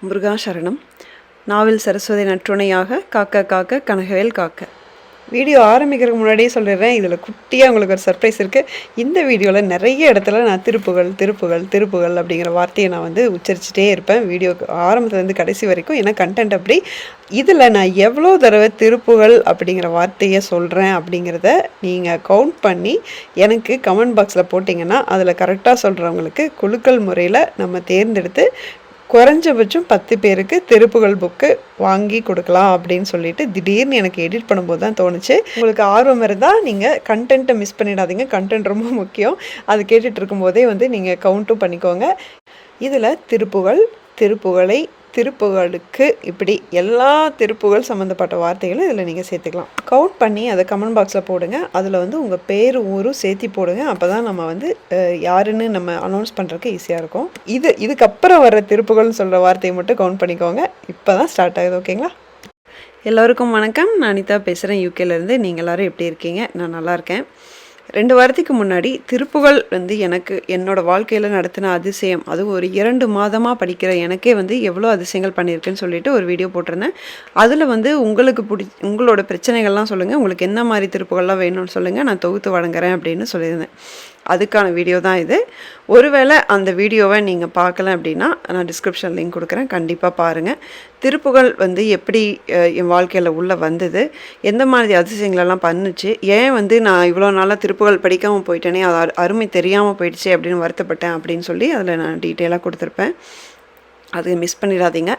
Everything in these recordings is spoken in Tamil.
முருகா சரணம். நாவில் சரஸ்வதி நற்றுணையாக காக்க காக்க கனகவேல் காக்க. வீடியோ ஆரம்பிக்கிறதுக்கு முன்னாடியே சொல்லிடுறேன், இதில் குட்டியாக உங்களுக்கு ஒரு சர்ப்ரைஸ் இருக்குது. இந்த வீடியோவில் நிறைய இடத்துல நான் திருப்புகள் திருப்புகள் திருப்புகள் அப்படிங்கிற வார்த்தையை நான் உச்சரிச்சுட்டே இருப்பேன் வீடியோக்கு ஆரம்பத்துலேருந்து கடைசி வரைக்கும். ஏன்னா கண்டென்ட் அப்படி. இதில் நான் எவ்வளோ தடவை திருப்புகள் அப்படிங்கிற வார்த்தையை சொல்கிறேன் அப்படிங்கிறத நீங்கள் கவுண்ட் பண்ணி எனக்கு கமெண்ட் பாக்ஸில் போட்டிங்கன்னா அதில் கரெக்டாக சொல்கிறவங்களுக்கு குலுக்கல் முறையில் நம்ம தேர்ந்தெடுத்து குறைஞ்சபட்சம் 10 பேருக்கு திருப்புகள் புக்கு வாங்கி கொடுக்கலாம் அப்படின்னு சொல்லிட்டு திடீர்னு எனக்கு எடிட் பண்ணும்போது தான் தோணுச்சு. உங்களுக்கு ஆர்வம் இருந்தால் நீங்கள் கண்டென்ட்டை மிஸ் பண்ணிடாதீங்க. கண்டென்ட் ரொம்ப முக்கியம். அது கேட்டுட்டு இருக்கும்போதே நீங்கள் கவுண்ட்டும் பண்ணிக்கோங்க. இதில் திருப்புகள், திருப்புகளை, திருப்புகளுக்கு, இப்படி எல்லா திருப்புகள் சம்மந்தப்பட்ட வார்த்தைகளும் இதில் நீங்கள் சேர்த்துக்கலாம். கவுண்ட் பண்ணி அதை கமெண்ட் பாக்ஸில் போடுங்க. அதில் உங்கள் பேர் ஊரும் சேர்த்தி போடுங்க. அப்போ தான் நம்ம யாருன்னு நம்ம அனௌன்ஸ் பண்ணுறதுக்கு ஈஸியாக இருக்கும். இதுக்கப்புறம் வர திருப்புகள்னு சொல்கிற வார்த்தையை மட்டும் கவுண்ட் பண்ணிக்கோங்க. இப்போ தான் ஸ்டார்ட் ஆகுது. ஓகேங்களா? எல்லோருக்கும் வணக்கம். நான் அனிதா பேசுகிறேன், யூகேலேருந்து. நீங்கள் எல்லோரும் எப்படி இருக்கீங்க? நான் நல்லா இருக்கேன். 2 வாரத்துக்கு முன்னாடி திருப்புகள் எனக்கு என்னோடய வாழ்க்கையில் நடத்தின அதிசயம், அதுவும் ஒரு 2 மாதமாக படிக்கிற எனக்கே எவ்வளோ அதிசயங்கள் பண்ணியிருக்குன்னு சொல்லிட்டு ஒரு வீடியோ போட்டிருந்தேன். அதில் உங்களுக்கு உங்களோட பிரச்சனைகள்லாம் சொல்லுங்கள், உங்களுக்கு என்ன மாதிரி திருப்புகள்லாம் வேணும்னு சொல்லுங்கள், நான் தொகுத்து வழங்குறேன் அப்படின்னு சொல்லியிருந்தேன். அதுக்கான வீடியோ தான் இது. ஒருவேளை அந்த வீடியோவை நீங்கள் பார்க்கல அப்படின்னா நான் டிஸ்கிரிப்ஷன் லிங்க் கொடுக்குறேன், கண்டிப்பாக பாருங்கள். திருப்புகள் எப்படி என் வாழ்க்கையில் உள்ளே வந்தது, எந்த மாதிரி அதிசயங்களெல்லாம் பண்ணுச்சு, ஏன் நான் இவ்வளோ நாளாக திருப்புகள் படிக்காமல் போயிட்டேனே, அது அருமை தெரியாமல் போயிடுச்சு அப்படின்னு வருத்தப்பட்டேன் அப்படின்னு சொல்லி அதில் நான் டீட்டெயிலாக கொடுத்துருப்பேன். அது மிஸ் பண்ணிடாதீங்க.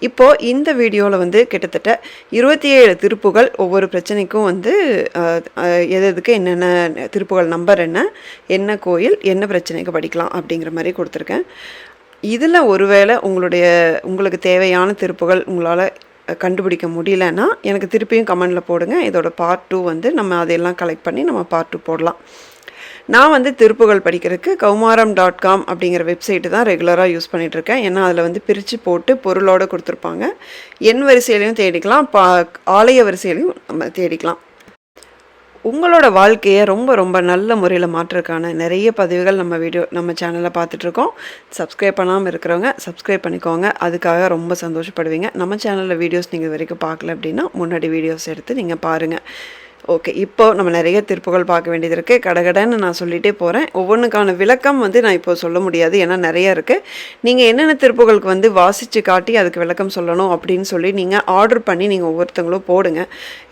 இப்போது இந்த வீடியோவில் கிட்டத்தட்ட 27 திருப்புகள், ஒவ்வொரு பிரச்சனைக்கும் எதுக்கு என்னென்ன திருப்புகள் நம்பர் என்ன கோயில், என்ன பிரச்சனைக்கு படிக்கலாம் அப்படிங்கிற மாதிரி கொடுத்துருக்கேன். இதில் ஒருவேளை உங்களுக்கு தேவையான திருப்புகள் உங்களால் கண்டுபிடிக்க முடியலன்னா எனக்கு திருப்பியும் கமெண்டில் போடுங்க. இதோட பார்ட் 2 நம்ம அதையெல்லாம் கலெக்ட் பண்ணி நம்ம பார்ட் 2 போடலாம். நான் திருப்புகள் படிக்கிறதுக்கு kaumaram.com அப்படிங்கிற வெப்சைட்டு தான் ரெகுலராக யூஸ் பண்ணிகிட்ருக்கேன். ஏன்னா அதில் பிரித்து போட்டு பொருளோடு கொடுத்துருப்பாங்க. எண் வரிசையிலையும் தேடிக்கலாம், ஆலய வரிசையிலையும் நம்ம தேடிக்கலாம். உங்களோட வாழ்க்கையை ரொம்ப ரொம்ப நல்ல முறையில் மாற்றுறதுக்கான நிறைய பதிவுகள் நம்ம சேனலில் பார்த்துட்ருக்கோம். சப்ஸ்கிரைப் பண்ணாமல் இருக்கிறவங்க சப்ஸ்கிரைப் பண்ணிக்கோங்க. அதுக்காக ரொம்ப சந்தோஷப்படுவீங்க. நம்ம சேனலில் வீடியோஸ் நீங்கள் வரைக்கும் பார்க்கல அப்படின்னா முன்னாடி வீடியோஸ் எடுத்து நீங்கள் பாருங்கள். ஓகே, இப்போது நம்ம நிறைய திருப்புகள் பார்க்க வேண்டியது இருக்குது. கடகடன்னு நான் சொல்லிகிட்டே போகிறேன். ஒவ்வொன்றுக்கான விளக்கம் நான் இப்போ சொல்ல முடியாது, ஏன்னா நிறைய இருக்குது. நீங்கள் என்னென்ன திருப்புகளுக்கு வாசித்து காட்டி அதுக்கு விளக்கம் சொல்லணும் அப்படின்னு சொல்லி நீங்கள் ஆர்டர் பண்ணி நீங்கள் ஒவ்வொருத்தங்களும் போடுங்க.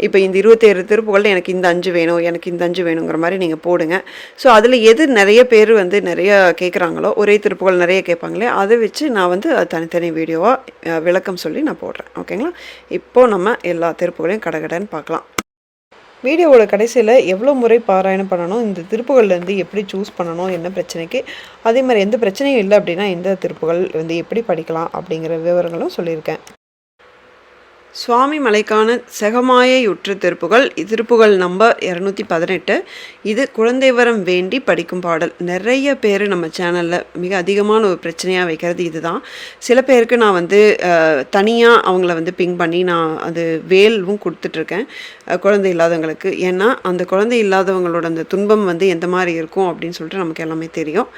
இப்போ இந்த 27 திருப்புகள் எனக்கு இந்த 5 வேணும், எனக்கு இந்த 5 வேணுங்கிற மாதிரி நீங்கள் போடுங்க. ஸோ அதில் எது நிறைய பேர் நிறைய கேட்குறாங்களோ, ஒரே திருப்புகள் நிறைய கேட்பாங்களே, அதை வச்சு நான் தனித்தனி வீடியோவாக விளக்கம் சொல்லி நான் போடுறேன். ஓகேங்களா? இப்போது நம்ம எல்லா திருப்புகளையும் கடகடன்னு பார்க்கலாம். வீடியோவோட கடைசியில் எவ்வளோ முறை பாராயணம் பண்ணணும், இந்த திருப்புகள்லேருந்து எப்படி சூஸ் பண்ணணும், என்ன பிரச்சனைக்கு, அதே மாதிரி எந்த பிரச்சனையும் இல்லை அப்படின்னா எந்த திருப்புகள் எப்படி படிக்கலாம் அப்படிங்கிற விவரங்களும் சொல்லியிருக்கேன். சுவாமி மலைக்கான செகமாயுற்று திருப்புகள், திருப்புகள் நம்பர் 218. இது குழந்தை வரம் வேண்டி படிக்கும் பாடல். நிறைய பேர் நம்ம சேனலில் மிக அதிகமான ஒரு பிரச்சனையாக வைக்கிறது இதுதான். சில பேருக்கு நான் தனியாக அவங்கள பிங் பண்ணி நான் அது வேலும் கொடுத்துட்ருக்கேன் குழந்தை இல்லாதவங்களுக்கு. ஏன்னா அந்த குழந்தை இல்லாதவங்களோட அந்த துன்பம் எந்த மாதிரி இருக்கும் அப்படின்னு சொல்லிட்டு நமக்கு எல்லாமே தெரியும்.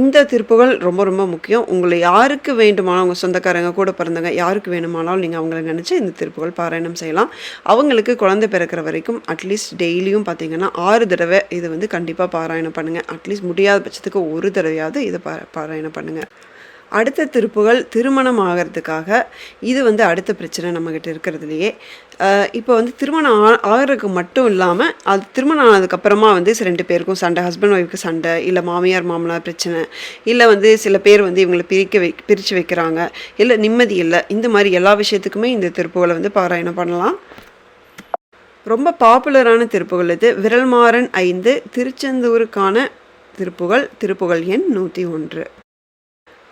இந்த திருப்புகள் ரொம்ப ரொம்ப முக்கியம். உங்களை யாருக்கு வேண்டுமானாலும், உங்கள் சொந்தக்காரங்க, கூட பிறந்தவங்க யாருக்கு வேணுமானாலும் நீங்கள் அவங்கள நினச்சி இந்த திருப்புகள் பாராயணம் செய்யலாம். அவங்களுக்கு குழந்தை பிறக்கிற வரைக்கும் அட்லீஸ்ட் டெய்லியும் பார்த்தீங்கன்னா 6 தடவை இது கண்டிப்பாக பாராயணம் பண்ணுங்கள். அட்லீஸ்ட் முடியாத பட்சத்துக்கு ஒரு தடவையாவது இதை பாராயணம் பண்ணுங்கள். அடுத்த திருப்புகள் திருமணம் ஆகிறதுக்காக. இது அடுத்த பிரச்சனை நம்மக்கிட்ட இருக்கிறதுலையே. இப்போ திருமணம் ஆகிறதுக்கு மட்டும் இல்லாமல் அது திருமணம் ஆனதுக்கப்புறமா 2 பேருக்கும் சண்டை, ஹஸ்பண்ட் ஒய்ஃபுக்கு சண்டை, இல்லை மாமியார் மாமனார் பிரச்சனை, இல்லை சில பேர் இவங்களை பிரித்து வைக்கிறாங்க, இல்லை நிம்மதி இல்லை, இந்த மாதிரி எல்லா விஷயத்துக்குமே இந்த திருப்புகளை பாராயணம் பண்ணலாம். ரொம்ப பாப்புலரான திருப்புகள் இது. விரல்மாறன் 5 திருச்செந்தூருக்கான திருப்புகள் எண் 101.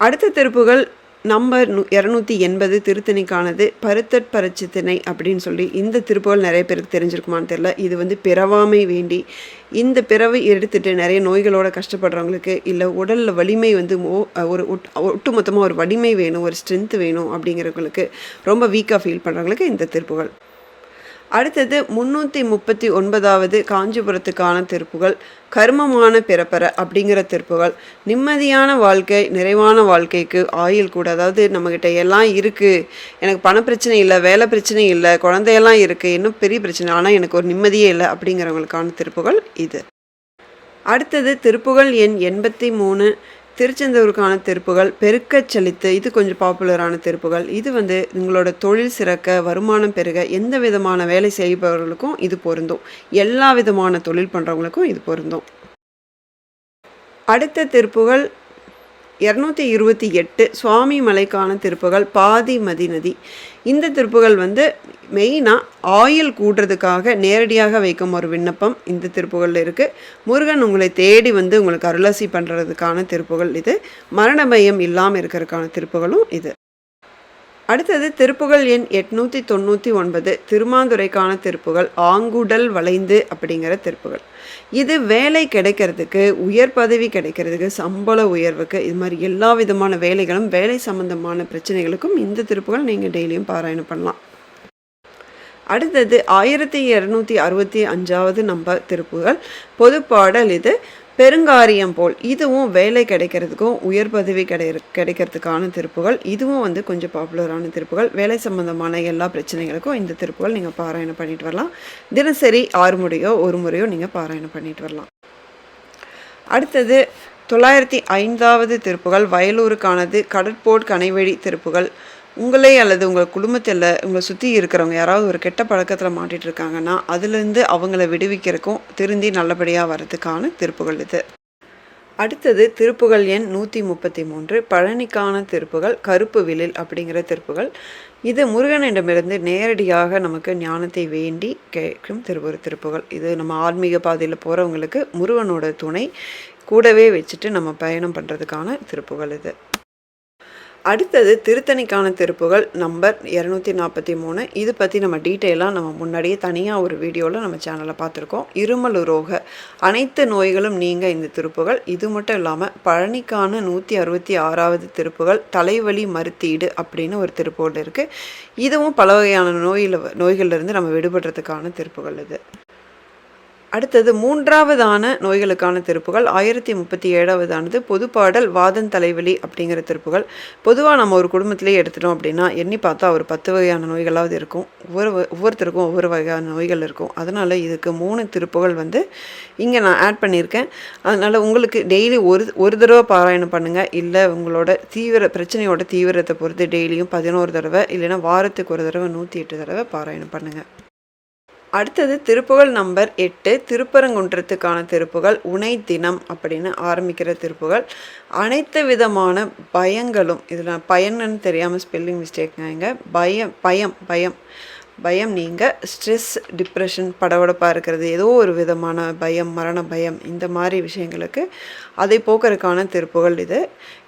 அடுத்த திருப்புகள் நம்பர் 280 திருத்தணிக்கானது. பருத்தற்பரச்சித்தினை அப்படின்னு சொல்லி இந்த திருப்புகள் நிறைய பேருக்கு தெரிஞ்சிருக்குமான்னு தெரியல. இது பிறவாமை வேண்டி, இந்த பிறவை எடுத்துகிட்டு நிறைய நோய்களோட கஷ்டப்படுறவங்களுக்கு, இல்லை உடலில் வலிமை ஒரு ஒட்டுமொத்தமாக ஒரு வலிமை வேணும், ஒரு ஸ்ட்ரென்த் வேணும் அப்படிங்கிறவங்களுக்கு, ரொம்ப வீக்காக ஃபீல் பண்ணுறவங்களுக்கு இந்த திருப்புகள். அடுத்தது 339வது காஞ்சிபுரத்துக்கான திருப்புகள் கர்மமான பிறப்பற அப்படிங்கிற திருப்புகள். நிம்மதியான வாழ்க்கை, நிறைவான வாழ்க்கைக்கு ஆயுள் கூட, அதாவது நம்மக்கிட்ட எல்லாம் இருக்குது, எனக்கு பண பிரச்சனை இல்லை, வேலை பிரச்சனை இல்லை, குழந்தையெல்லாம் இருக்குது, இன்னும் பெரிய பிரச்சனை, ஆனால் எனக்கு ஒரு நிம்மதியே இல்லை அப்படிங்கிறவங்களுக்கான திருப்புகள் இது. அடுத்தது திருப்புகள் எண் 83 திருச்செந்தூருக்கான திருப்புகள் பெருக்கச் செழித்து. இது கொஞ்சம் பாப்புலரான திருப்புகள். இது உங்களோட தொழில் சிறக்க, வருமானம் பெருக, எந்த விதமான வேலை செய்பவர்களுக்கும் இது பொருந்தும். எல்லா விதமான தொழில் பண்ணுறவங்களுக்கும் இது பொருந்தும். அடுத்த திருப்புகள் 228 சுவாமி மலைக்கான திருப்புகள் பாதி மதி நதி. இந்த திருப்புகள் மெயினாக ஆயுள் கூடுறதுக்காக நேரடியாக வைக்கும் ஒரு விண்ணப்பம் இந்த திருப்புகளில் இருக்குது. முருகன் உங்களை தேடி உங்களுக்கு அருளாசி பண்ணுறதுக்கான திருப்புகள் இது. மரண பயம் இல்லாமல் இருக்கிறதுக்கான திருப்புகளும் இது. அடுத்தது திருப்புகள் எண் 899 திருமாந்துரைக்கான திருப்புகள் ஆங்குடல் வளைந்து அப்படிங்கிற திருப்புகள். இது வேலை கிடைக்கிறதுக்கு, உயர் பதவி கிடைக்கிறதுக்கு, சம்பள உயர்வுக்கு, இது மாதிரி எல்லா விதமான வேலைகளும், வேலை சம்பந்தமான பிரச்சனைகளுக்கும் இந்த திருப்புகள் நீங்கள் டெய்லியும் பாராயணம் பண்ணலாம். அடுத்தது 1265வது நம்பர் திருப்புகள் பொதுப்பாடல். இது பெருங்காரியம் போல். இதுவும் வேலை கிடைக்கிறதுக்கும் உயர் பதவி கிடைக்கிறதுக்கான திருப்புகள். இதுவும் கொஞ்சம் பாப்புலரான திருப்புகள். வேலை சம்பந்தமான எல்லா பிரச்சனைகளுக்கும் இந்த திருப்புகள் நீங்கள் பாராயணம் பண்ணிட்டு வரலாம். தினசரி 6 முறையோ 1 முறையோ நீங்கள் பாராயணம் பண்ணிட்டு வரலாம். அடுத்தது 905வது திருப்புகள் வயலூருக்கானது கடற்போட் கனைவழி திருப்புகள். உங்களே அல்லது உங்கள் குடும்பத்தில் உங்களை சுற்றி இருக்கிறவங்க யாராவது ஒரு கெட்ட பழக்கத்தில் மாட்டிகிட்டு இருக்காங்கன்னா அதுலேருந்து அவங்கள விடுவிக்கிறதுக்கும் திருந்தி நல்லபடியாக வர்றதுக்கான திருப்புகள் இது. அடுத்தது திருப்புகள் எண் 133 பழனிக்கான திருப்புகள் கருப்பு விழில் அப்படிங்கிற திருப்புகள். இது முருகனிடமிருந்து நேரடியாக நமக்கு ஞானத்தை வேண்டி கேட்கும் திருப்புகள். இது நம்ம ஆன்மீக பாதையில் போகிறவங்களுக்கு முருகனோட துணை கூடவே வச்சுட்டு நம்ம பயணம் பண்ணுறதுக்கான திருப்புகள் இது. அடுத்தது திருத்தணிக்கான திருப்புகள் நம்பர் 243. இது பற்றி நம்ம டீட்டெயிலாக நம்ம முன்னாடியே தனியாக ஒரு வீடியோவில் நம்ம சேனலில் பார்த்துருக்கோம். இருமல் ரோக அனைத்து நோய்களும் நீங்கள் இந்த திருப்புகள். இது மட்டும் இல்லாமல் பழனிக்கான 166வது திருப்புகள் தலைவலி மருத்தீடு அப்படின்னு ஒரு திருப்புகள் இருக்குது. இதுவும் பல வகையான நோய்கள்லேருந்து நம்ம விடுபடுறதுக்கான திருப்புகள் இது. அடுத்தது 3வதான நோய்களுக்கான திருப்புகள் 1037வதானது பொதுப்பாடல் வாதன் தலைவலி அப்படிங்கிற திருப்புகள். பொதுவாக நம்ம ஒரு குடும்பத்திலே எடுத்துட்டோம் அப்படின்னா எண்ணி பார்த்தா ஒரு 10 வகையான நோய்களாவது இருக்கும். ஒவ்வொருத்தருக்கும் ஒவ்வொரு வகையான நோய்கள் இருக்கும். அதனால் இதுக்கு 3 திருப்புகள் இங்கே நான் ஆட் பண்ணியிருக்கேன். அதனால் உங்களுக்கு டெய்லி ஒரு தடவை பாராயணம் பண்ணுங்கள். இல்லை உங்களோட பிரச்சனையோட தீவிரத்தை பொறுத்து டெய்லியும் 11 தடவை இல்லைன்னா வாரத்துக்கு ஒரு தடவை 108 தடவை பாராயணம் பண்ணுங்கள். அடுத்தது திருப்புகள் நம்பர் 8 திருப்பரங்குன்றத்துக்கான திருப்புகள் உனை தினம் அப்படின்னு ஆரம்பிக்கிற திருப்புகள். அனைத்து விதமான பயங்களும், இதில் பயன்னு தெரியாமல் ஸ்பெல்லிங் மிஸ்டேக்ங்க, பயம் நீங்கள் ஸ்ட்ரெஸ், டிப்ரெஷன், படபடப்பாக இருக்கிறது, ஏதோ ஒரு விதமான பயம், மரண பயம், இந்த மாதிரி விஷயங்களுக்கு அதை போக்குறதுக்கான திருப்புகள் இது.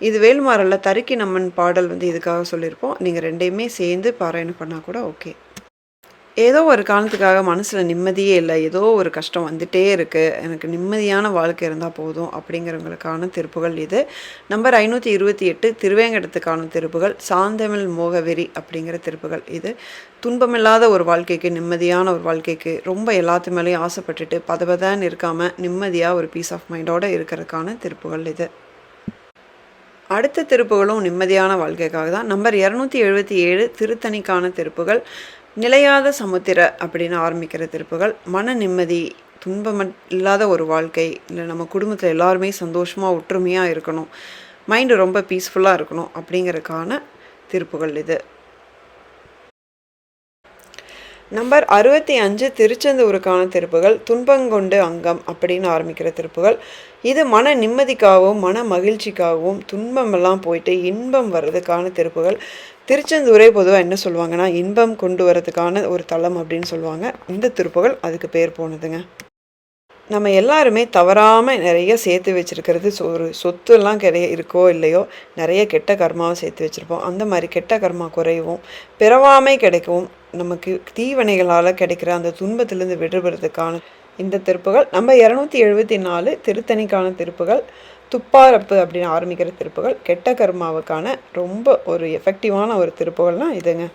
இது வேல்மாறலில் தருக்கி நம்மன் பாடல் இதுக்காக சொல்லியிருப்போம். நீங்கள் ரெண்டையுமே சேர்ந்து பாராயணம் பண்ணால் கூட ஓகே. ஏதோ ஒரு காரணத்துக்காக மனசில் நிம்மதியே இல்லை, ஏதோ ஒரு கஷ்டம் வந்துகிட்டே இருக்குது, எனக்கு நிம்மதியான வாழ்க்கை இருந்தால் போதும் அப்படிங்கிறவங்களுக்கான திருப்புகள் இது. நம்பர் 528 திருவேங்கடத்துக்கான திருப்புகள் சாந்தமிழ் மோகவெறி அப்படிங்கிற திருப்புகள். இது துன்பமில்லாத ஒரு வாழ்க்கைக்கு, நிம்மதியான ஒரு வாழ்க்கைக்கு, ரொம்ப எல்லாத்து மேலேயும் ஆசைப்பட்டுட்டு பதபதான்னு இருக்காமல் நிம்மதியாக ஒரு பீஸ் ஆஃப் மைண்டோடு இருக்கிறதுக்கான திருப்புகள் இது. அடுத்த திருப்புகளும் நிம்மதியான வாழ்க்கைக்காக தான். நம்பர் 277 திருத்தணிக்கான திருப்புகள் நிலையாத சமுத்திர அப்படின்னு ஆரம்பிக்கிற திருப்புகள். மன நிம்மதி, துன்பம் இல்லாத ஒரு வாழ்க்கை, இல்லை நம்ம குடும்பத்தில் எல்லாருமே சந்தோஷமாக ஒற்றுமையாக இருக்கணும், மைண்டு ரொம்ப பீஸ்ஃபுல்லாக இருக்கணும் அப்படிங்கிறதுக்கான திருப்புகள் இது. நம்பர் 65 திருச்செந்தூருக்கான திருப்புகள் துன்பங்கொண்டு அங்கம் அப்படின்னு ஆரம்பிக்கிற திருப்புகள். இது மன நிம்மதிக்காகவும் மன மகிழ்ச்சிக்காகவும் துன்பமெல்லாம் போயிட்டு இன்பம் வர்றதுக்கான திருப்புகள். திருச்செந்தூரே பொதுவாக என்ன சொல்லுவாங்கன்னா இன்பம் கொண்டு வரதுக்கான ஒரு தலம் அப்படின்னு சொல்லுவாங்க. இந்த திருப்புகள் அதுக்கு பேர் போனதுங்க. நம்ம எல்லாருமே தவறாமல் நிறைய சேர்த்து வச்சுருக்கிறது ஒரு சொத்துலாம் இருக்கோ இல்லையோ நிறைய கெட்ட கர்மாவை சேர்த்து வச்சுருப்போம். அந்த மாதிரி கெட்ட கர்மா குறையவும் பிறவாமை கிடைக்கவும் நமக்கு தீவனைகளால் கிடைக்கிற அந்த துன்பத்திலேருந்து விடுபடுறதுக்கான இந்த திருப்புகள். நம்ம 274 திருத்தணிக்கான திருப்புகள் துப்பாரப்பு அப்படின்னு ஆரம்பிக்கிற திருப்புகள் கெட்ட கர்மாவுக்கான ரொம்ப ஒரு எஃபெக்டிவான ஒரு திருப்புகள்னால் இதுங்க.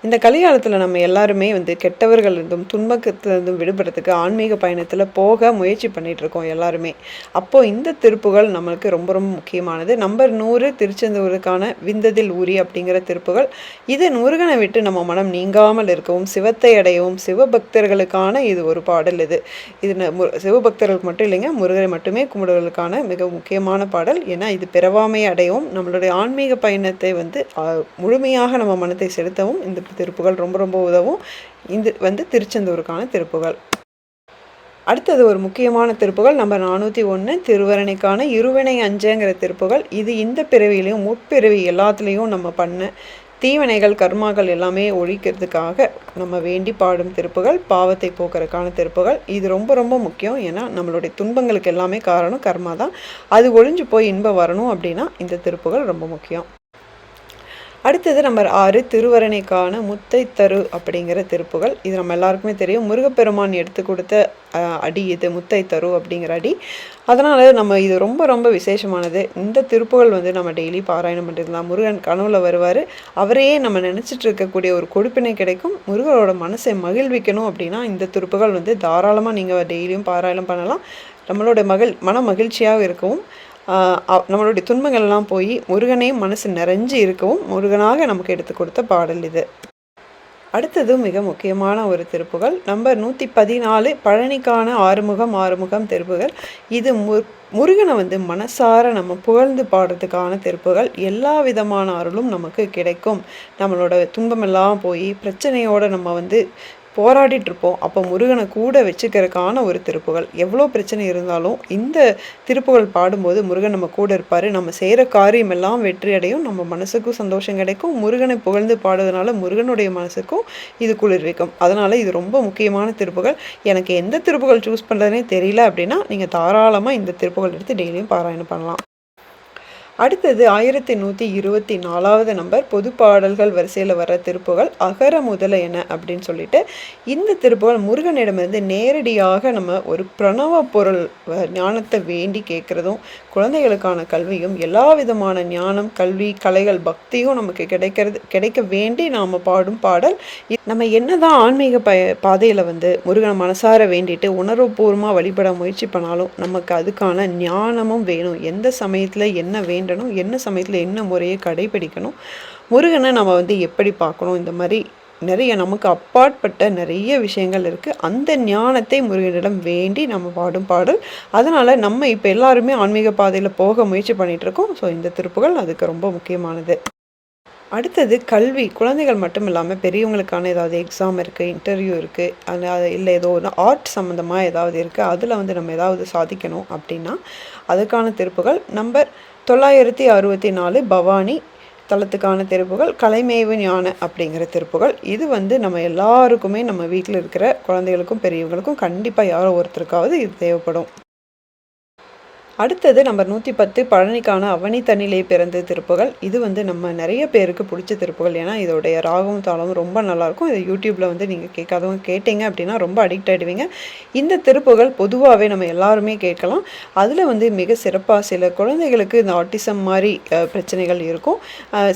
இந்த கலிகாலத்தில் நம்ம எல்லாருமே வந்து கெட்டவர்கள் இருந்தும் துன்பத்திலிருந்தும் விடுபடுறதுக்கு ஆன்மீக பயணத்தில் போக முயற்சி பண்ணிட்டு இருக்கோம் எல்லாருமே. அப்போது இந்த திருப்புகள் நம்மளுக்கு ரொம்ப ரொம்ப முக்கியமானது. நம்பர் 100 திருச்செந்தூருக்கான விந்ததில் ஊரி அப்படிங்கிற திருப்புகள். இது முருகனை விட்டு நம்ம மனம் நீங்காமல் இருக்கவும் சிவத்தை அடையவும் சிவபக்தர்களுக்கான இது ஒரு பாடல். இது சிவபக்தர்களுக்கு மட்டும் இல்லைங்க, முருகரை மட்டுமே கும்பிடுவதற்கான மிக முக்கியமான பாடல். ஏன்னா இது பிறவாமை அடையவும் நம்மளுடைய ஆன்மீக பயணத்தை வந்து முழுமையாக நம்ம மனத்தை செலுத்தவும் இந்த திருப்புகள் ரொம்ப ரொம்ப உதவும். இது வந்து திருச்செந்தூருக்கான திருப்புகள். அடுத்தது ஒரு முக்கியமான திருப்புகள் நம்பர் 401 திருவரணைக்கான இருவினை அஞ்சங்கிற திருப்புகள். இது இந்த பிறவியிலையும் முற்பிறவி எல்லாத்துலேயும் நம்ம பண்ண தீவினைகள் கர்மாக்கள் எல்லாமே ஒழிக்கிறதுக்காக நம்ம வேண்டி பாடும் திருப்புகள், பாவத்தை போக்குறதுக்கான திருப்புகள். இது ரொம்ப ரொம்ப முக்கியம். ஏன்னா நம்மளுடைய துன்பங்களுக்கு எல்லாமே காரணம் கர்மா தான். அது ஒழிஞ்சு போய் இன்பம் வரணும் அப்படின்னா இந்த திருப்புகள் ரொம்ப முக்கியம். அடுத்தது நம்பர் 6 திருவரணைக்கான முத்தை தரு அப்படிங்கிற திருப்புகள். இது நம்ம எல்லாருக்குமே தெரியும். முருகப்பெருமான் எடுத்து கொடுத்த அடி இது முத்தை தரு அப்படிங்கிற அடி. அதனால் நம்ம இது ரொம்ப ரொம்ப விசேஷமானது. இந்த திருப்புகள் வந்து நம்ம டெய்லி பாராயணம் பண்ணிருந்தோம். முருகன் கனவுல வருவார். அவரையே நம்ம நினச்சிட்டு இருக்கக்கூடிய ஒரு கொடுப்பினை கிடைக்கும். முருகனோட மனசை மகிழ்விக்கணும் அப்படின்னா இந்த திருப்புகள் வந்து தாராளமாக நீங்கள் டெய்லியும் பாராயணம் பண்ணலாம். நம்மளோட மன மகிழ்ச்சியாக இருக்கவும் நம்மளுடைய துன்பங்கள்லாம் போய் முருகனே மனசு நிறைஞ்சு இருக்கவும் முருகனாக நமக்கு எடுத்து கொடுத்த பாடல் இது. அடுத்தது மிக முக்கியமான ஒரு திருப்புகள் நம்பர் 114 பழனிக்கான ஆறுமுகம் திருப்புகள். இது முருகனை வந்து மனசார நம்ம புகழ்ந்து பாடுறதுக்கான திருப்புகள். எல்லா விதமான அருளும் நமக்கு கிடைக்கும். நம்மளோட துன்பமெல்லாம் போய் பிரச்சனையோடு நம்ம வந்து போராடிட்டு இருப்போம். அப்போ முருகனை கூட வச்சுக்கிறதுக்கான ஒரு திருப்புகள். எவ்வளோ பிரச்சனை இருந்தாலும் இந்த திருப்புகள் பாடும்போது முருகன் நம்ம கூட இருப்பார். நம்ம செய்கிற காரியம் எல்லாம் வெற்றி அடையும். நம்ம மனசுக்கும் சந்தோஷம் கிடைக்கும். முருகனை புகழ்ந்து பாடுறதுனால முருகனுடைய மனசுக்கும் இது குளிர்விக்கும். அதனால் இது ரொம்ப முக்கியமான திருப்புகள். எனக்கு எந்த திருப்புகள் சூஸ் பண்ணுறதுனே தெரியல அப்படின்னா நீங்கள் தாராளமாக இந்த திருப்புகள் எடுத்து டெய்லியும் பாராயணம் பண்ணலாம். அடுத்தது 1124வது நம்பர் பொது பாடல்கள் வரிசையில் வர திருப்புகள் அகர முதல என அப்படின்னு சொல்லிட்டு இந்த திருப்புகள் முருகனிடமிருந்து நேரடியாக நம்ம ஒரு பிரணவ பொருள் ஞானத்தை வேண்டி கேட்குறதும் குழந்தைகளுக்கான கல்வியும் எல்லா விதமான ஞானம் கல்வி கலைகள் பக்தியும் நமக்கு கிடைக்க வேண்டி நாம் பாடும் பாடல். நம்ம என்னதான் ஆன்மீக பாதையில் வந்து முருகனை மனசார வேண்டிட்டு உணர்வுபூர்வமாக வழிபட முயற்சி பண்ணாலும் நமக்கு அதுக்கான ஞானமும் வேணும். எந்த சமயத்தில் என்ன வேண்டும், என்ன சமயத்தில் என்ன முறையை கடைபிடிக்கணும், முருகனை நம்ம வந்து எப்படி பார்க்கணும், இந்த மாதிரி நிறைய நமக்கு அப்பாற்பட்ட நிறைய விஷயங்கள் இருக்குது. அந்த ஞானத்தை முருகனிடம் வேண்டி நம்ம பாடும் பாடல். அதனால் நம்ம இப்போ எல்லாருமே ஆன்மீக பாதையில் போக முயற்சி பண்ணிகிட்ருக்கோம். ஸோ இந்த திருப்புகள் அதுக்கு ரொம்ப முக்கியமானது. அடுத்தது கல்வி. குழந்தைகள் மட்டும் இல்லாமல் பெரியவங்களுக்கான ஏதாவது எக்ஸாம் இருக்குது, இன்டர்வியூ இருக்குது, அது இல்லை ஏதோ ஒன்று ஆர்ட் சம்மந்தமாக ஏதாவது இருக்குது, அதில் வந்து நம்ம ஏதாவது சாதிக்கணும் அப்படின்னா அதுக்கான திருப்புகள். நம்பர் 964 பவானி தளத்துக்கான திருப்புகள் கலைமேவு ஞான அப்படிங்கிற திருப்புகள். இது வந்து நம்ம எல்லாருக்குமே நம்ம வீட்டில் இருக்கிற குழந்தைகளுக்கும் பெரியவங்களுக்கும் கண்டிப்பாக யாரோ ஒருத்தருக்காவது இது தேவைப்படும். அடுத்தது நம்பர் 110 பழனிக்கான அவனி தண்ணிலே பிறந்த திருப்புகள். இது வந்து நம்ம நிறைய பேருக்கு பிடிச்ச திருப்புகள். ஏன்னா இதோடைய ராகமும் தாளமும் ரொம்ப நல்லாயிருக்கும். இது யூடியூப்பில் வந்து நீங்கள் கேட்காதவங்க கேட்டிங்க அப்படின்னா ரொம்ப அடிக்ட் ஆகிடுவீங்க. இந்த திருப்புகள் பொதுவாகவே நம்ம எல்லாருமே கேட்கலாம். அதில் வந்து மிக சிறப்பாக சில குழந்தைகளுக்கு இந்த ஆட்டிசம் மாதிரி பிரச்சனைகள் இருக்கும்.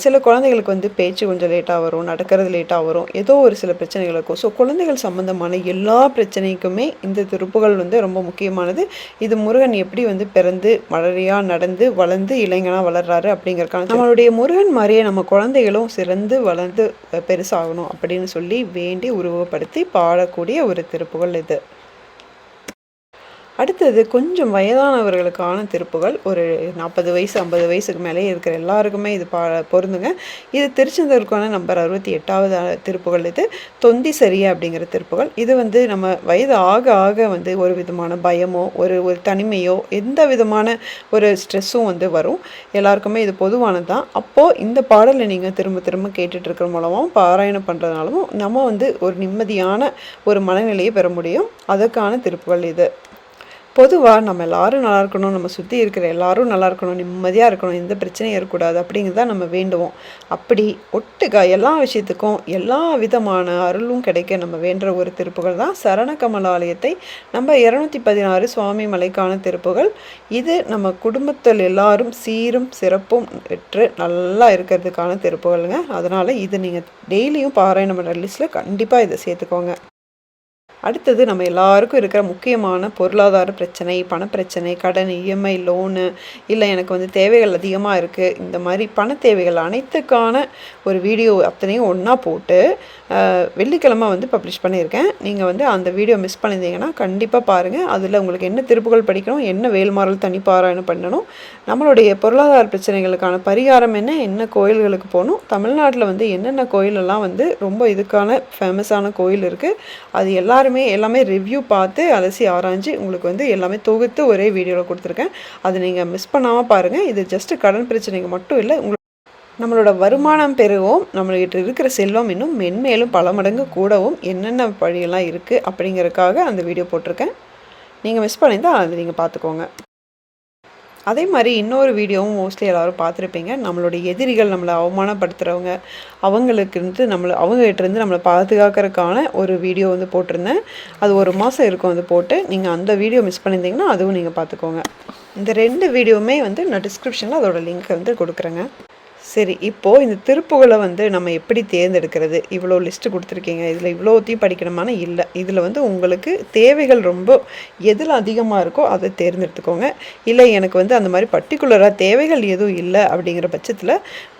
சில குழந்தைகளுக்கு வந்து பேச்சு கொஞ்சம் லேட்டாக வரும், நடக்கிறது லேட்டாக வரும், ஏதோ ஒரு சில பிரச்சனைகள் இருக்கும். ஸோ குழந்தைகள் சம்மந்தமான எல்லா பிரச்சனைக்குமே இந்த திருப்புகள் வந்து ரொம்ப முக்கியமானது. இது முருகன் எப்படி வந்து மலரியா நடந்து வளர்ந்து இளைஞனா வளர்றாரு அப்படிங்கறதுக்கான நம்மளுடைய முருகன் மாதிரியே நம்ம குழந்தைகளும் சிறந்து வளர்ந்து பெருசாகணும் அப்படின்னு சொல்லி வேண்டி உருவப்படுத்தி பாடக்கூடிய ஒரு திருப்புகள் இது. அடுத்தது கொஞ்சம் வயதானவர்களுக்கான திருப்புகள். ஒரு 40 வயசு 50 வயசுக்கு மேலே இருக்கிற எல்லாருக்குமே இது பொருந்துங்க. இது திருச்செந்தூருக்கான நம்பர் 68வது திருப்புகள். இது தொந்தி சரியா அப்படிங்கிற திருப்புகள். இது வந்து நம்ம வயது ஆக ஆக வந்து ஒரு விதமான பயமோ ஒரு தனிமையோ எந்த விதமான ஒரு ஸ்ட்ரெஸ்ஸும் வந்து வரும். எல்லாருக்குமே இது பொதுவானது தான். அப்போது இந்த பாடலை நீங்கள் திரும்ப திரும்ப கேட்டுட்டு இருக்கிற மூலமாகவும் பாராயணம் பண்ணுறதுனாலும் நம்ம வந்து ஒரு நிம்மதியான ஒரு மனநிலையை பெற முடியும். அதற்கான திருப்புகள் இது. பொதுவாக நம்ம எல்லாரும் நல்லா இருக்கணும், நம்ம சுற்றி இருக்கிற எல்லாரும் நல்லா இருக்கணும், நிம்மதியாக இருக்கணும், எந்த பிரச்சனையும் இருக்கக்கூடாது அப்படிங்கிறத நம்ம வேண்டுவோம். அப்படி ஒட்டுக்கா எல்லா விஷயத்துக்கும் எல்லா விதமான அருளும் கிடைக்க நம்ம வேண்டுற ஒரு திருப்புகள் தான் சரணகமலாலயத்தை நம்ம 216 சுவாமி மலைக்கான திருப்புகள். இது நம்ம குடும்பத்தில் எல்லாரும் சீரும் சிறப்பும் பெற்று நல்லா இருக்கிறதுக்கான திருப்புகள்ங்க. அதனால் இது நீங்கள் டெய்லியும் பாராயணம் பண்ணுற லிஸ்ட்டில் கண்டிப்பாக இதை சேர்த்துக்கோங்க. அடுத்தது நம்ம எல்லாருக்கும் இருக்கிற முக்கியமான பொருளாதார பிரச்சனை, பணப்பிரச்சனை, கடன், இஎம்ஐ, லோனு, இல்லை எனக்கு வந்து தேவைகள் அதிகமாக இருக்குது, இந்த மாதிரி பண தேவைகள் அனைத்துக்கான ஒரு வீடியோ அத்தனையும் ஒன்றா போட்டு வெள்ளிக்கிழமை வந்து பப்ளிஷ் பண்ணியிருக்கேன். நீங்கள் வந்து அந்த வீடியோ மிஸ் பண்ணியிருந்தீங்கன்னா கண்டிப்பாக பாருங்கள். அதில் உங்களுக்கு என்ன திருப்புகள் படிக்கணும், என்ன வேல்மாறல் தனி பாராயணம் பண்ணணும், நம்மளுடைய பொருளாதார பிரச்சனைகளுக்கான பரிகாரம் என்ன கோயில்களுக்கு போகணும், தமிழ்நாட்டில் வந்து என்னென்ன கோயிலெல்லாம் வந்து ரொம்ப இதுக்கான ஃபேமஸான கோயில் இருக்குது, அது எல்லாமே ரிவ்யூ பார்த்து அலசி ஆராய்ஞ்சு உங்களுக்கு வந்து எல்லாமே தொகுத்து ஒரே வீடியோவில் கொடுத்துருக்கேன். அதை நீங்கள் மிஸ் பண்ணாமல் பாருங்கள். இது ஜஸ்ட்டு கடன் பிரச்சனைக்கு மட்டும் இல்லை, நம்மளோட வருமானம் பெருகவும் நம்மள்கிட்ட இருக்கிற செல்வம் இன்னும் மென்மேலும் பல மடங்கு கூடவும் என்னென்ன வழியெல்லாம் இருக்குது அப்படிங்கிறதுக்காக அந்த வீடியோ போட்டிருக்கேன். நீங்கள் மிஸ் பண்ணியிருந்தால் அதை நீங்கள் பார்த்துக்கோங்க. அதே மாதிரி இன்னொரு வீடியோவும் மோஸ்ட்லி எல்லோரும் பார்த்துருப்பீங்க. நம்மளுடைய எதிரிகள் நம்மளை அவமானப்படுத்துகிறவங்க அவங்ககிட்டருந்து நம்மளை பாதுகாக்கிறதுக்கான ஒரு வீடியோ வந்து போட்டிருந்தேன். அது ஒரு மாதம் இருக்கும் வந்து போட்டு. நீங்கள் அந்த வீடியோ மிஸ் பண்ணியிருந்தீங்கன்னா அதுவும் நீங்கள் பார்த்துக்கோங்க. இந்த 2 வீடியோவுமே வந்து நான் டிஸ்கிரிப்ஷனில் அதோட லிங்க்கை வந்து கொடுக்குறேங்க. சரி, இப்போது இந்த திருப்புகளை வந்து நம்ம எப்படி தேர்ந்தெடுக்கிறது? இவ்வளோ லிஸ்ட்டு கொடுத்துருக்கீங்க, இதில் இவ்வளோத்தையும் படிக்கணுமான இல்லை. இதில் வந்து உங்களுக்கு தேவைகள் ரொம்ப எதில் அதிகமாக இருக்கோ அதை தேர்ந்தெடுத்துக்கோங்க. இல்லை எனக்கு வந்து அந்த மாதிரி பர்டிகுலராக தேவைகள் எதுவும் இல்லை அப்படிங்கிற பட்சத்தில்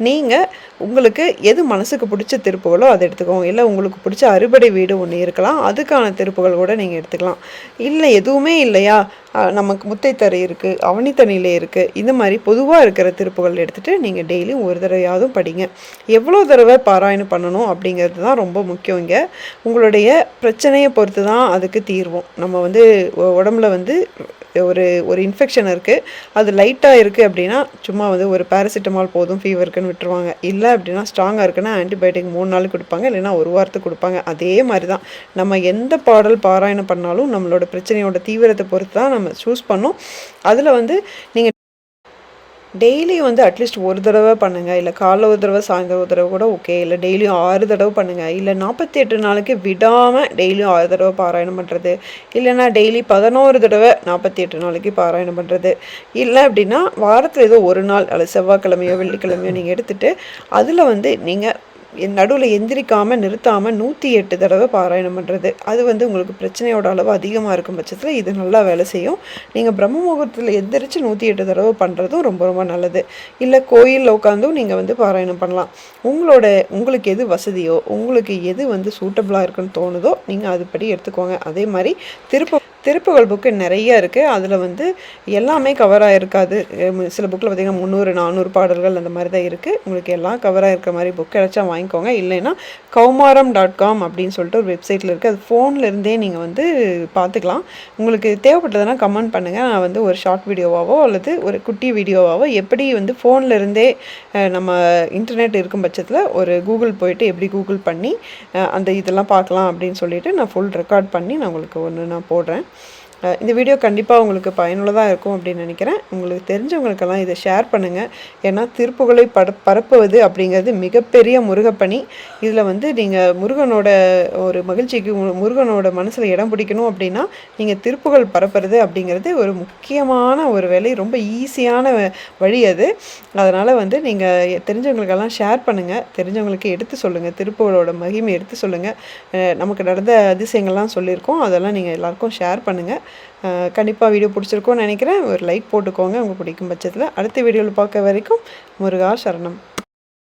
நீங்கள் உங்களுக்கு எது மனசுக்கு பிடிச்ச திருப்புகளோ அதை எடுத்துக்கோங்க. இல்லை உங்களுக்கு பிடிச்ச அறுபடை வீடு ஒன்று இருக்கலாம், அதுக்கான திருப்புகள் கூட நீங்கள் எடுத்துக்கலாம். இல்லை எதுவுமே இல்லையா, நமக்கு முத்தைத்தரை இருக்குது, அவனித்தனிலே இருக்குது, இந்த மாதிரி பொதுவாக இருக்கிற திருப்புகள் எடுத்துகிட்டு நீங்கள் டெய்லியும் ஒரு தடவையாவது படிங்க. எவ்வளோ தடவை பாராயணம் பண்ணணும் அப்படிங்கிறது தான் ரொம்ப முக்கியம். இங்கே உங்களுடைய பிரச்சனையை பொறுத்து தான் அதுக்கு தீர்வோம். நம்ம வந்து உடம்புல வந்து ஒரு இன்ஃபெக்ஷன் இருக்குது, அது லைட்டாக இருக்குது அப்படின்னா சும்மா வந்து ஒரு பேராசிட்டமால் போதும் ஃபீவருக்குன்னு விட்டுருவாங்க. இல்லை அப்படின்னா ஸ்ட்ராங்காக இருக்குன்னா ஆன்டிபயோட்டிக் 3 நாளுக்கு கொடுப்பாங்க, இல்லைன்னா 1 வாரத்துக்கு கொடுப்பாங்க. அதே மாதிரி தான் நம்ம எந்த பாடல் பாராயணம் பண்ணாலும் நம்மளோட பிரச்சனையோட தீவிரத்தை பொறுத்து தான் நம்ம சூஸ் பண்ணோம். அதில் வந்து நீங்கள் டெய்லி வந்து அட்லீஸ்ட் ஒரு தடவை பண்ணுங்கள், இல்லை காலைல ஒரு தடவை சாயந்தரம் ஒரு தடவை கூட ஓகே, இல்லை டெய்லியும் 6 தடவை பண்ணுங்கள், இல்லை 48 நாளைக்கு விடாமல் டெய்லியும் 6 தடவை பாராயணம் பண்ணுறது, இல்லைன்னா டெய்லி 11 தடவை 48 நாளைக்கு பாராயணம் பண்ணுறது, இல்லை அப்படின்னா வாரத்தில் ஏதோ ஒரு நாள் அல்லது செவ்வாய்க்கிழமையோ வெள்ளிக்கிழமையோ நீங்கள் எடுத்துகிட்டு அதில் வந்து நீங்கள் நடுவில் எந்திரிக்காமல் நிறுத்தாமல் 108 தடவை பாராயணம் பண்ணுறது. அது வந்து உங்களுக்கு பிரச்சனையோட அளவு அதிகமாக இருக்கும் பட்சத்தில் இது நல்லா வேலை செய்யும். நீங்கள் பிரம்ம முகூர்த்தத்தில் எந்திரிச்சு 108 தடவை பண்ணுறதும் ரொம்ப ரொம்ப நல்லது. இல்லை கோயிலில் உட்காந்தும் நீங்கள் வந்து பாராயணம் பண்ணலாம். உங்களுக்கு எது வசதியோ, உங்களுக்கு எது வந்து சூட்டபுளாக இருக்குன்னு தோணுதோ நீங்கள் அதுபடி எடுத்துக்கோங்க. அதே மாதிரி திருப்புகள் புக்கு நிறைய இருக்குது. அதில் வந்து எல்லாமே கவர் ஆகிருக்காது. சில புக்கில் பார்த்திங்கன்னா 300-400 பாடல்கள் அந்த மாதிரி தான் இருக்குது. உங்களுக்கு எல்லாம் கவர் ஆகிருக்கிற மாதிரி புக் கிடச்சா வாங்கிக்கோங்க. இல்லைன்னா kaumaram.com அப்படின்னு சொல்லிட்டு ஒரு வெப்சைட்டில் இருக்குது. அது ஃபோன்லேருந்தே நீங்கள் வந்து பார்த்துக்கலாம். உங்களுக்கு தேவைப்பட்டதுன்னா கமெண்ட் பண்ணுங்கள். நான் வந்து ஒரு ஷார்ட் வீடியோவாவோ அல்லது ஒரு குட்டி வீடியோவாவோ எப்படி வந்து ஃபோன்லேருந்தே நம்ம இன்டர்நெட் இருக்கும் பட்சத்தில் ஒரு கூகுள் போயிட்டு எப்படி கூகுள் பண்ணி அந்த இதெல்லாம் பார்க்கலாம் அப்படின்னு சொல்லிவிட்டு நான் ஃபுல் ரெக்கார்ட் பண்ணி நான் உங்களுக்கு நான் போடுறேன். இந்த வீடியோ கண்டிப்பாக உங்களுக்கு பயனுள்ளதாக இருக்கும் அப்படின்னு நினைக்கிறேன். உங்களுக்கு தெரிஞ்சவங்களுக்கெல்லாம் இதை ஷேர் பண்ணுங்கள். ஏன்னா திருப்புகளை பரப்புவது அப்படிங்கிறது மிகப்பெரிய முருகப்பணி. இதில் வந்து நீங்கள் முருகனோட ஒரு மகிழ்ச்சிக்கு முருகனோட மனசில் இடம் பிடிக்கணும் அப்படின்னா நீங்கள் திருப்புகள் பரப்புறது அப்படிங்கிறது ஒரு முக்கியமான ஒரு வேலை, ரொம்ப ஈஸியான வழி அது. அதனால் வந்து நீங்கள் தெரிஞ்சவங்களுக்கெல்லாம் ஷேர் பண்ணுங்கள், தெரிஞ்சவங்களுக்கு எடுத்து சொல்லுங்கள், திருப்புகளோட மகிமை எடுத்து சொல்லுங்கள். நமக்கு நடந்த அதிசயங்கள்லாம் சொல்லியிருக்கோம், அதெல்லாம் நீங்கள் எல்லாருக்கும் ஷேர் பண்ணுங்கள். கண்டிப்பாக வீடியோ பிடிச்சிருக்கோன்னு நினைக்கிறேன். ஒரு லைக் போட்டுக்கோங்க உங்களுக்கு பிடிக்கும் பட்சத்தில். அடுத்த வீடியோவில் பார்க்க வரைக்கும் முருகா சரணம்.